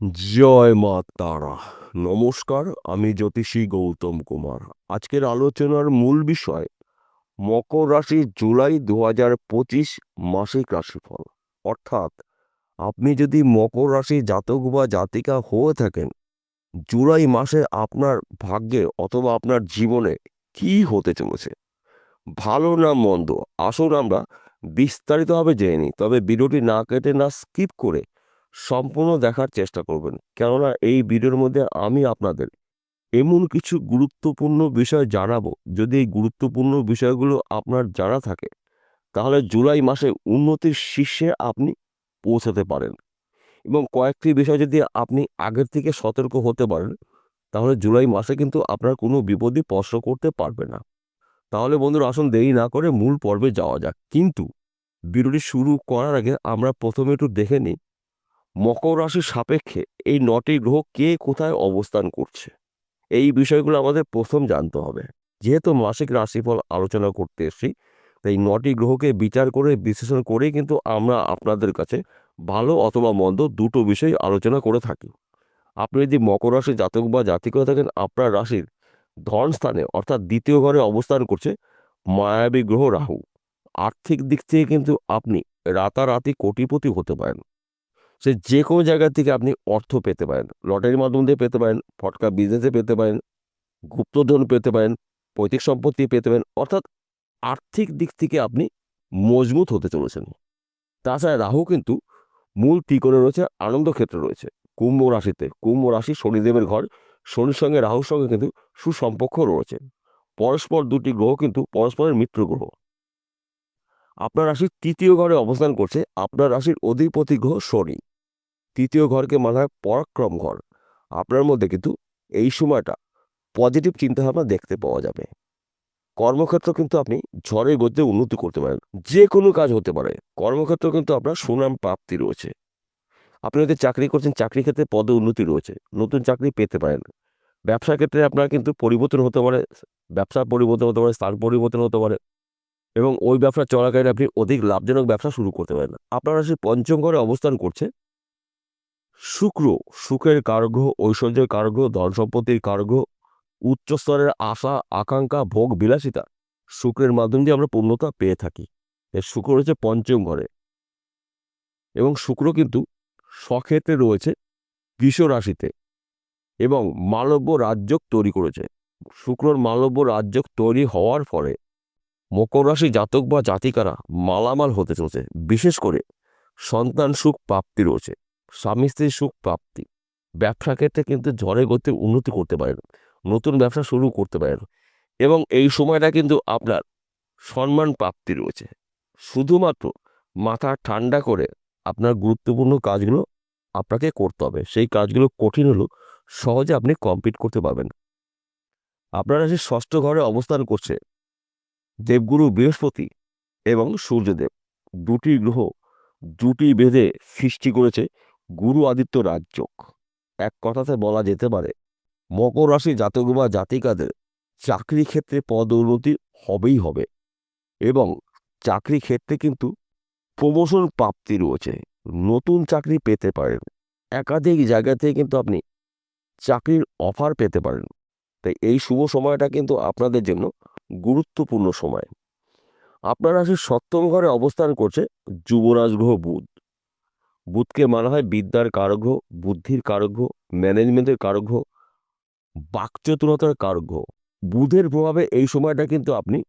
জয় মা তারা। নমস্কার, আমি জ্যোতিষী গৌতম কুমার। আজকের আলোচনার মূল বিষয় মকর রাশি জুলাই 2025 মাসিক রাশিফল। অর্থাৎ আপনি যদি মকর রাশি জাতক বা জাতিকা হয়ে থাকেন, জুলাই মাসে আপনার ভাগ্যে অথবা আপনার জীবনে কি হতে চলেছে, ভালো না মন্দ, আসুন আমরা বিস্তারিতভাবে জেনে নিই। তবে ভিডিওটি না কেটে না স্কিপ করে সম্পূর্ণ দেখার চেষ্টা করবেন, কেননা এই ভিডিওর মধ্যে আমি আপনাদের এমন কিছু গুরুত্বপূর্ণ বিষয় জানাবো, যদি এই গুরুত্বপূর্ণ বিষয়গুলো আপনার জানা থাকে তাহলে জুলাই মাসে উন্নতির শীর্ষে আপনি পৌঁছাতে পারেন। এবং কয়েকটি বিষয় যদি আপনি আগের থেকে সতর্ক হতে পারেন, তাহলে জুলাই মাসে কিন্তু আপনার কোনো বিপদই স্পর্শ করতে পারবে না। তাহলে বন্ধুরা, আসুন দেরি না করে মূল পর্বে যাওয়া যাক। কিন্তু ভিডিওটি শুরু করার আগে আমরা প্রথমে একটু দেখে নিই মকর রাশির সাপেক্ষে এই 9টি গ্রহ কে কোথায় অবস্থান করছে। এই বিষয়গুলো আমাদের প্রথম জানতে হবে। যেহেতু মাসিক রাশিফল আলোচনা করতে এসেছি, তাই 9টি গ্রহকে বিচার করে বিশ্লেষণ করেই কিন্তু আমরা আপনাদের কাছে ভালো অথবা মন্দ দুটো বিষয় আলোচনা করে থাকি। আপনি যদি মকর রাশির জাতক বা জাতিকা হয়ে থাকেন, আপনার রাশির ধন স্থানে অর্থাৎ দ্বিতীয় ঘরে অবস্থান করছে মায়াবী গ্রহ রাহু। আর্থিক দিক থেকে কিন্তু আপনি রাতারাতি কোটিপতি হতে পারেন। সে যে কোনো জায়গা থেকে আপনি অর্থ পেতে পারেন, লটারির মাধ্যম দিয়ে পেতে পারেন, ফটকা বিজনেসে পেতে পারেন, গুপ্তধন পেতে পারেন, পৈতৃক সম্পত্তি পেতে পারেন। অর্থাৎ আর্থিক দিক থেকে আপনি মজবুত হতে চলেছেন। তাছাড়া রাহু কিন্তু মূল ত্রিকোণে রয়েছে, আনন্দ ক্ষেত্রে রয়েছে কুম্ভ রাশিতে। কুম্ভ রাশি শনিদেবের ঘর, শনির সঙ্গে রাহুর সঙ্গে কিন্তু সুসম্পর্ক রয়েছে। পরস্পর দুটি গ্রহ কিন্তু পরস্পরের মিত্র গ্রহ। আপনার রাশির তৃতীয় ঘরে অবস্থান করছে আপনার রাশির অধিপতি গ্রহ শনি। তৃতীয় ঘরকে মানা হয় পরাক্রম ঘর। আপনার মধ্যে কিন্তু এই সময়টা পজিটিভ চিন্তাভাবনা দেখতে পাওয়া যাবে। কর্মক্ষেত্র কিন্তু আপনি ঝড়ের গতিতে উন্নতি করতে পারেন। যে কোনো কাজ হতে পারে। কর্মক্ষেত্র কিন্তু আপনার সুনাম প্রাপ্তি রয়েছে। আপনি যদি চাকরি করছেন, চাকরি ক্ষেত্রে পদে উন্নতি রয়েছে, নতুন চাকরি পেতে পারেন। ব্যবসার ক্ষেত্রে আপনার কিন্তু পরিবর্তন হতে পারে, ব্যবসার পরিবর্তন হতে পারে, স্থান পরিবর্তন হতে পারে, এবং ওই ব্যবসা চলাকালীন আপনি অধিক লাভজনক ব্যবসা শুরু করতে পারেন। আপনার রাশি পঞ্চম ঘরে অবস্থান করছে শুক্র। সুখের কারগ্রহ, ঐশ্বর্যের কারগ্রহ, ধন সম্পত্তির কারগ্রহ, উচ্চ স্তরের আশা আকাঙ্ক্ষা ভোগ বিলাসিতা শুক্রের মাধ্যম দিয়ে আমরা পূর্ণতা পেয়ে থাকি। এর শুক্র রয়েছে পঞ্চম ঘরে, এবং শুক্র কিন্তু স্বক্ষেত্রে রয়েছে বৃষ রাশিতে এবং মালব্য রাজযোগ তৈরি করেছে। শুক্রর মালব্য রাজযোগ তৈরি হওয়ার ফলে মকর রাশি জাতক বা জাতিকারা মালামাল হতে চলেছে। বিশেষ করে সন্তান সুখ প্রাপ্তি রয়েছে, স্বামী স্ত্রীর সুখ প্রাপ্তি। ব্যবসা ক্ষেত্রে কিন্তু ঝড়ে গতিতে উন্নতি করতে পারেন, নতুন ব্যবসা শুরু করতে পারেন, এবং এই সময়টা কিন্তু আপনার সম্মান প্রাপ্তি রয়েছে। শুধুমাত্র মাথা ঠান্ডা করে আপনার গুরুত্বপূর্ণ কাজগুলো আপনাকে করতে হবে। সেই কাজগুলো কঠিন হলেও সহজে আপনি কমপ্লিট করতে পারবেন। আপনার রাশির ষষ্ঠ ঘরে অবস্থান করছে দেবগুরু বৃহস্পতি এবং সূর্যদেব। দুটি গ্রহ জুটি বেঁধে সৃষ্টি করেছে গুরু আদিত্য রাজযোগ। এক কথাতে বলা যেতে পারে মকর রাশি জাতক বা জাতিকাদের চাকরি ক্ষেত্রে পদোন্নতি হবেই হবে, এবং চাকরি ক্ষেত্রে কিন্তু প্রমোশন প্রাপ্তি রয়েছে। নতুন চাকরি পেতে পারেন, একাধিক জায়গা থেকে কিন্তু আপনি চাকরির অফার পেতে পারেন। তাই এই শুভ সময়টা কিন্তু আপনাদের জন্য গুরুত্বপূর্ণ সময়। আপনার রাশির সপ্তম ঘরে অবস্থান করছে যুবরাজ গ্রহ বুধ। বুধকে মানা হয় বিদ্যার কারক গ্রহ, বুদ্ধির কারক গ্রহ, ম্যানেজমেন্টের কারক গ্রহ, বাকচতুরতার কারক গ্রহ। বুধের প্রভাবে এই সময়টা কিন্তু আপনি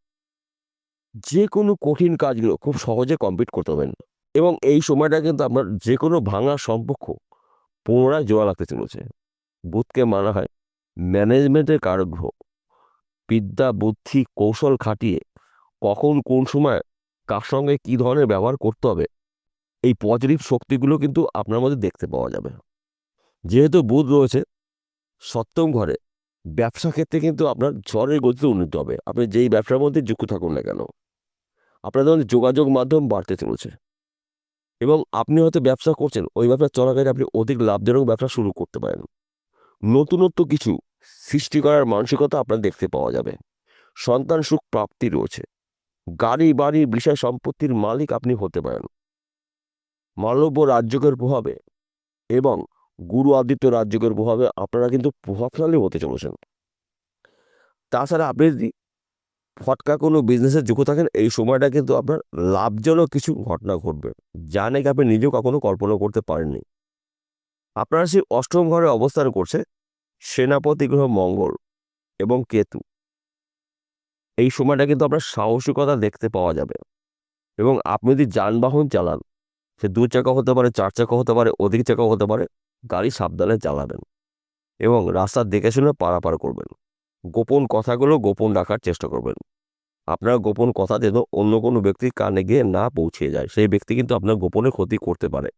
যে কোনো কঠিন কাজগুলো খুব সহজে কমপ্লিট করতে পারবেন, এবং এই সময়টা কিন্তু আপনার যে কোনো ভাঙা সম্পর্ক পুনরায় জোড়া লাগতে চলেছে। বুধকে মানা হয় ম্যানেজমেন্টের কারক গ্রহ। বিদ্যা বুদ্ধি কৌশল খাটিয়ে কখন কোন সময় কার সঙ্গে কী ধরনের ব্যবহার করতে হবে, এই পজিটিভ শক্তিগুলো কিন্তু আপনার মধ্যে দেখতে পাওয়া যাবে। যেহেতু বুধ রয়েছে সপ্তম ঘরে, ব্যবসা ক্ষেত্রে কিন্তু আপনার ঝড়ের গতিতে উন্নতি হবে। আপনি যেই ব্যবসার মধ্যে যুক্ত থাকুন না কেন, আপনাদের মধ্যে যোগাযোগ মাধ্যম বাড়তে চলেছে, এবং আপনি হয়তো ব্যবসা করছেন, ওই ব্যবসা চলাকালীন আপনি অধিক লাভজনক ব্যবসা শুরু করতে পারেন। নতুনত্ব কিছু সৃষ্টি করার মানসিকতা আপনার দেখতে পাওয়া যাবে। সন্তান সুখ প্রাপ্তি রয়েছে। গাড়ি বাড়ি বিষয় সম্পত্তির মালিক আপনি হতে পারেন। মালব্য রাজযোগের প্রভাবে এবং গুরু আদিত্য রাজযোগের প্রভাবে আপনারা কিন্তু প্রভাবশালী হতে চলেছেন। তাছাড়া আপনি যদি ফটকা কোনো বিজনেসে যুক্ত থাকেন, এই সময়টা কিন্তু আপনার লাভজনক কিছু ঘটনা ঘটবে, যা নাকি আপনি নিজেও কখনো কল্পনা করতে পারেননি। আপনারা সেই অষ্টম ঘরে অবস্থান করছে সেনাপতি গ্রহ মঙ্গল এবং কেতু। এই সময়টা কিন্তু আপনার সাহসিকতা দেখতে পাওয়া যাবে, এবং আপনি যদি যানবাহন চালান, সে 2 চাকা হতে পারে, 4 চাকা হতে পারে, অধিক চাকাও হতে পারে, গাড়ি সাবধানে চালাবেন এবং রাস্তা দেখে শুনে পারাপার করবেন। গোপন কথাগুলো গোপন রাখার চেষ্টা করবেন। আপনার গোপন কথা যেন অন্য কোনো ব্যক্তির কানে গিয়ে না পৌঁছে যায়। সেই ব্যক্তি কিন্তু আপনার গোপনে ক্ষতি করতে পারে।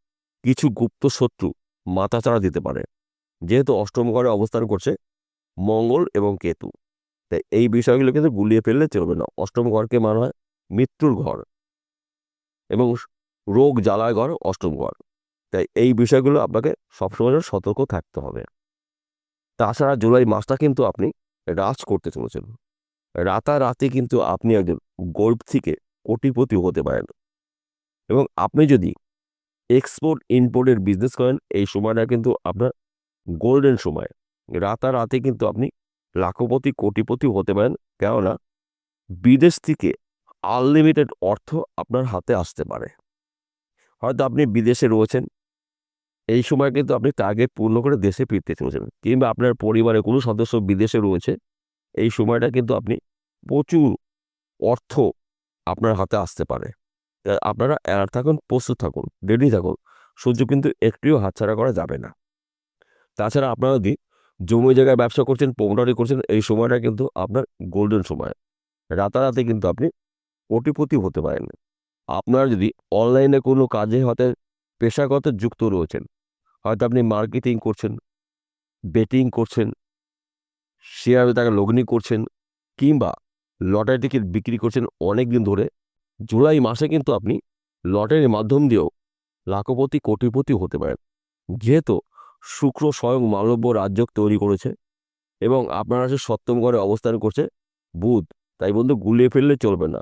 কিছু গুপ্ত শত্রু মাথাচাড়া দিতে পারে। যেহেতু অষ্টম ঘরে অবস্থান করছে মঙ্গল এবং কেতু, তাই এই বিষয়গুলো কিন্তু গুলিয়ে ফেললে চলবে না। অষ্টম ঘরকে মানা হয় মৃত্যুর ঘর এবং রোগ জ্বালার ঘর অষ্টম ঘর। তাই এই বিষয়গুলো আপনাকে সবসময় সতর্ক থাকতে হবে। তাছাড়া জুলাই মাসটা কিন্তু আপনি রাজ করতে চলেছেন। রাতারাতি কিন্তু আপনি একজন গরিব থেকে কোটিপতি হতে পারেন, এবং আপনি যদি এক্সপোর্ট ইম্পোর্টের বিজনেস করেন, এই সময়টা কিন্তু আপনার গোল্ডেন সময়। রাতারাতি কিন্তু আপনি লাখপতি কোটিপতি হতে পারেন, কেননা বিদেশ থেকে আনলিমিটেড অর্থ আপনার হাতে আসতে পারে। হয়তো আপনি বিদেশে রয়েছেন, এই সময় কিন্তু আপনি টার্গেট পূর্ণ করে দেশে ফিরতে চলেছেন, কিংবা আপনার পরিবারের কোনো সদস্য বিদেশে রয়েছে, এই সময়টা কিন্তু আপনি প্রচুর অর্থ আপনার হাতে আসতে পারে। আপনারা অ্যালার্ট থাকুন, প্রস্তুত থাকুন, রেডি থাকুন। সুযোগ কিন্তু একটিও হাতছাড়া করা যাবে না। তাছাড়া আপনারা যদি জমি জায়গায় ব্যবসা করছেন, পোল্ট্রি করছেন, এই সময়টা কিন্তু আপনার গোল্ডেন সময়। রাতারাতি কিন্তু আপনি কোটিপতি হতে পারেন। আপনারা যদি অনলাইনে কোনো কাজে হয়তো পেশাগত যুক্ত রয়েছেন, হয়তো আপনি মার্কেটিং করছেন, বেটিং করছেন, শেয়ারে টাকা লগ্নি করছেন, কিংবা লটারি টিকিট বিক্রি করছেন অনেক দিন ধরে, জুলাই মাসে কিন্তু আপনি লটারির মাধ্যম দিয়েও লাখপতি কোটিপতি হতে পারেন। যেহেতু শুক্র স্বয়ং মালব্য রাজযোগ তৈরি করেছে এবং আপনার রাশির সপ্তম ঘরে অবস্থান করছে বুধ, তাই বন্ধু গুলিয়ে ফেললে চলবে না।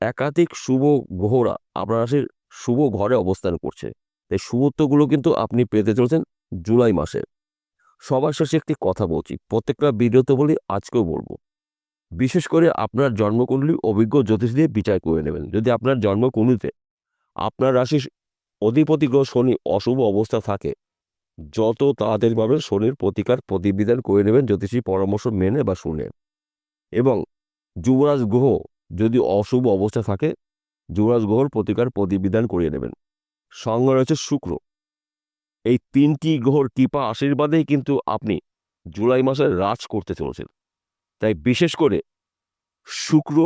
একাধিক শুভ গ্রহরা আপনার রাশির শুভ ঘরে অবস্থান করছে, তাই শুভত্বগুলো কিন্তু আপনি পেতে চলছেন জুলাই মাসে। সবার শেষে একটি কথা বলছি, প্রত্যেকটা ভিডিওতে বলি, আজকেও বলবো, বিশেষ করে আপনার জন্মকুণ্ডলী অভিজ্ঞ জ্যোতিষ দিয়ে বিচার করে নেবেন। যদি আপনার জন্মকুণ্ডলীতে আপনার রাশির অধিপতি গ্রহ শনি অশুভ অবস্থা থাকে, যত তাড়াতাড়ি পারবেন শনির প্রতিকার প্রতিবিধান করে নেবেন জ্যোতিষী পরামর্শ মেনে বা শুনে। এবং যুবরাজ গ্রহ যদি অশুভ অবস্থা থাকে, যুবরাজ গ্রহর প্রতিকার প্রতিবিধান করিয়ে নেবেন। সঙ্গে রয়েছে শুক্র। এই 3টি গ্রহর কৃপা আশীর্বাদেই কিন্তু আপনি জুলাই মাসে রাজ করতে চলেছেন। তাই বিশেষ করে শুক্র,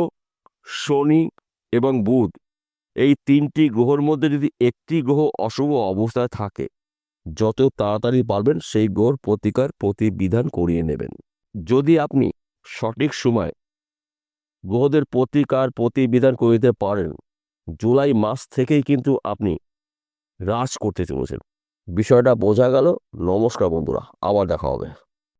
শনি এবং বুধ, এই 3টি গ্রহর মধ্যে যদি একটি গ্রহ অশুভ অবস্থায় থাকে, যত তাড়াতাড়ি পারবেন সেই গ্রহর প্রতিকার প্রতিবিধান করিয়ে নেবেন। যদি আপনি সঠিক সময় গ্রহদের প্রতিকার প্রতিবিধান করিতে পারেন, জুলাই মাস থেকেই কিন্তু আপনি রাজ করতে চলেছেন। বিষয়টা বোঝা গেল? নমস্কার বন্ধুরা, আবার দেখা হবে।